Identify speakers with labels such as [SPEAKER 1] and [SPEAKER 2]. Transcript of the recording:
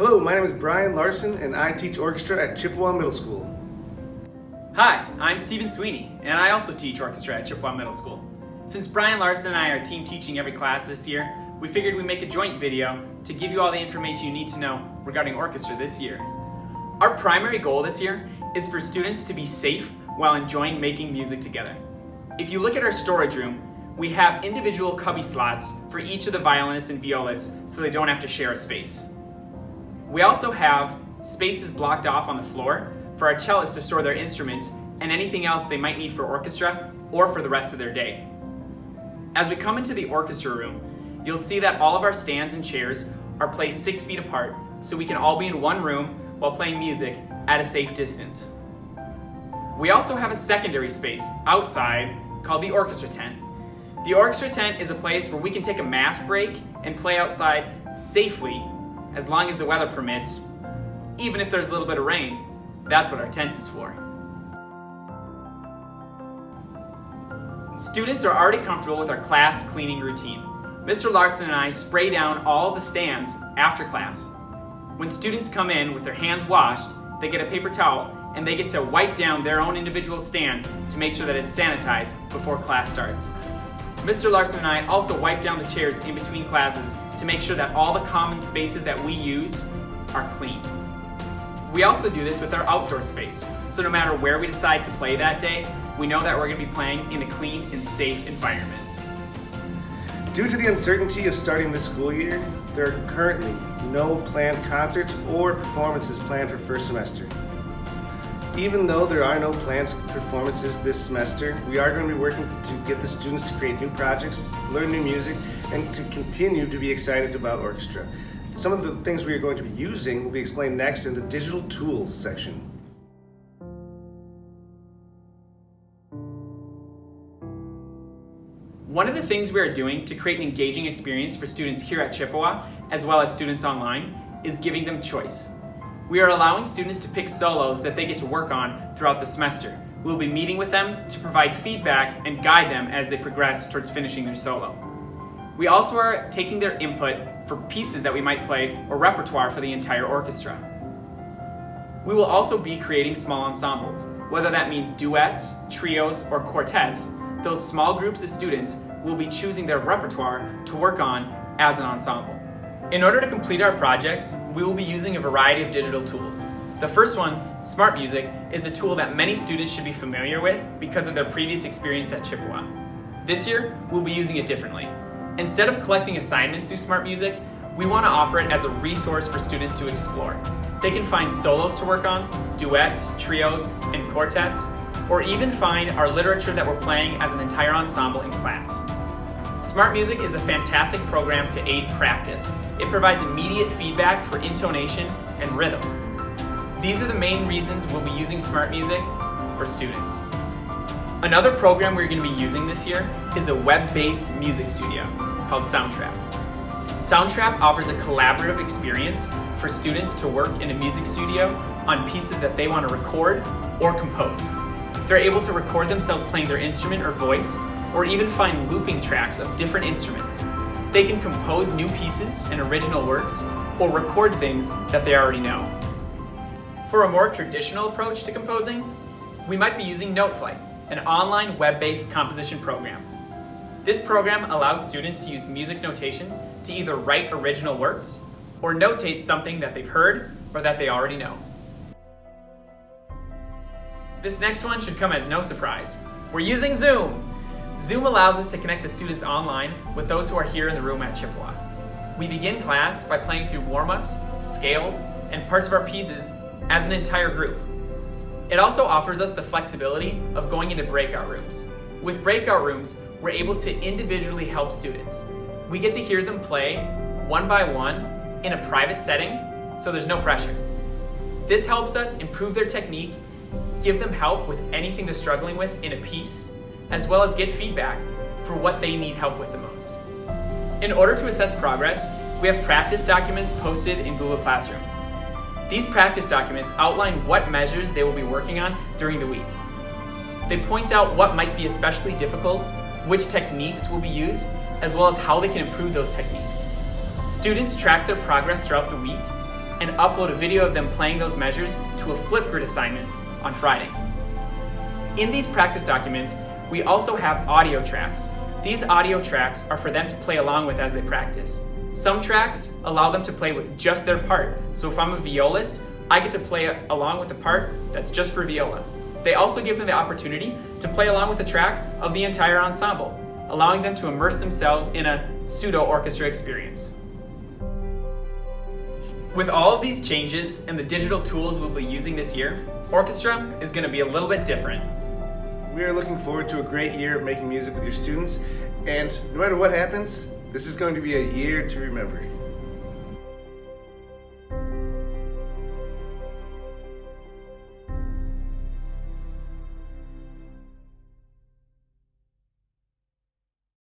[SPEAKER 1] Hello, my name is Brian Larson and I teach orchestra at Chippewa Middle School.
[SPEAKER 2] Hi, I'm Stephen Sweeney, and I also teach orchestra at Chippewa Middle School. Since Brian Larson and I are team teaching every class this year, we figured we'd make a joint video to give you all the information you need to know regarding orchestra this year. Our primary goal this year is for students to be safe while enjoying making music together. If you look at our storage room, we have individual cubby slots for each of the violinists and violists so they don't have to share a space. We also have spaces blocked off on the floor for our cellists to store their instruments and anything else they might need for orchestra or for the rest of their day. As we come into the orchestra room, you'll see that all of our stands and chairs are placed 6 feet apart so we can all be in one room while playing music at a safe distance. We also have a secondary space outside called the orchestra tent. The orchestra tent is a place where we can take a mask break and play outside safely as long as the weather permits, even if there's a little bit of rain. That's what our tent is for. Students are already comfortable with our class cleaning routine. Mr. Larson and I spray down all the stands after class. When students come in with their hands washed, they get a paper towel and they get to wipe down their own individual stand to make sure that it's sanitized before class starts. Mr. Larson and I also wipe down the chairs in between classes to make sure that all the common spaces that we use are clean. We also do this with our outdoor space, so no matter where we decide to play that day, we know that we're going to be playing in a clean and safe environment.
[SPEAKER 1] Due to the uncertainty of starting this school year, there are currently no planned concerts or performances planned for first semester. Even though there are no planned performances this semester, we are going to be working to get the students to create new projects, learn new music, and to continue to be excited about orchestra. Some of the things we are going to be using will be explained next in the digital tools section.
[SPEAKER 2] One of the things we are doing to create an engaging experience for students here at Chippewa, as well as students online, is giving them choice. We are allowing students to pick solos that they get to work on throughout the semester. We'll be meeting with them to provide feedback and guide them as they progress towards finishing their solo. We also are taking their input for pieces that we might play or repertoire for the entire orchestra. We will also be creating small ensembles, whether that means duets, trios, or quartets. Those small groups of students will be choosing their repertoire to work on as an ensemble. In order to complete our projects, we will be using a variety of digital tools. The first one, Smart Music, is a tool that many students should be familiar with because of their previous experience at Chippewa. This year, we'll be using it differently. Instead of collecting assignments through Smart Music, we want to offer it as a resource for students to explore. They can find solos to work on, duets, trios, and quartets, or even find our literature that we're playing as an entire ensemble in class. Smart Music is a fantastic program to aid practice. It provides immediate feedback for intonation and rhythm. These are the main reasons we'll be using Smart Music for students. Another program we're going to be using this year is a web-based music studio called Soundtrap. Soundtrap offers a collaborative experience for students to work in a music studio on pieces that they want to record or compose. They're able to record themselves playing their instrument or voice, or even find looping tracks of different instruments. They can compose new pieces and original works, or record things that they already know. For a more traditional approach to composing, we might be using Noteflight, an online web-based composition program. This program allows students to use music notation to either write original works or notate something that they've heard or that they already know. This next one should come as no surprise. We're using Zoom! Zoom allows us to connect the students online with those who are here in the room at Chippewa. We begin class by playing through warm-ups, scales, and parts of our pieces as an entire group. It also offers us the flexibility of going into breakout rooms. With breakout rooms, we're able to individually help students. We get to hear them play one by one in a private setting, so there's no pressure. This helps us improve their technique, give them help with anything they're struggling with in a piece, as well as get feedback for what they need help with the most. In order to assess progress, we have practice documents posted in Google Classroom. These practice documents outline what measures they will be working on during the week. They point out what might be especially difficult, which techniques will be used, as well as how they can improve those techniques. Students track their progress throughout the week, and upload a video of them playing those measures to a Flipgrid assignment on Friday. In these practice documents, we also have audio tracks. These audio tracks are for them to play along with as they practice. Some tracks allow them to play with just their part, so if I'm a violist, I get to play along with the part that's just for viola. They also give them the opportunity to play along with the track of the entire ensemble, allowing them to immerse themselves in a pseudo-orchestra experience. With all of these changes and the digital tools we'll be using this year, Orchestra is going to be a little bit different.
[SPEAKER 1] We are looking forward to a great year of making music with your students, and no matter what happens, this is going to be a year to remember.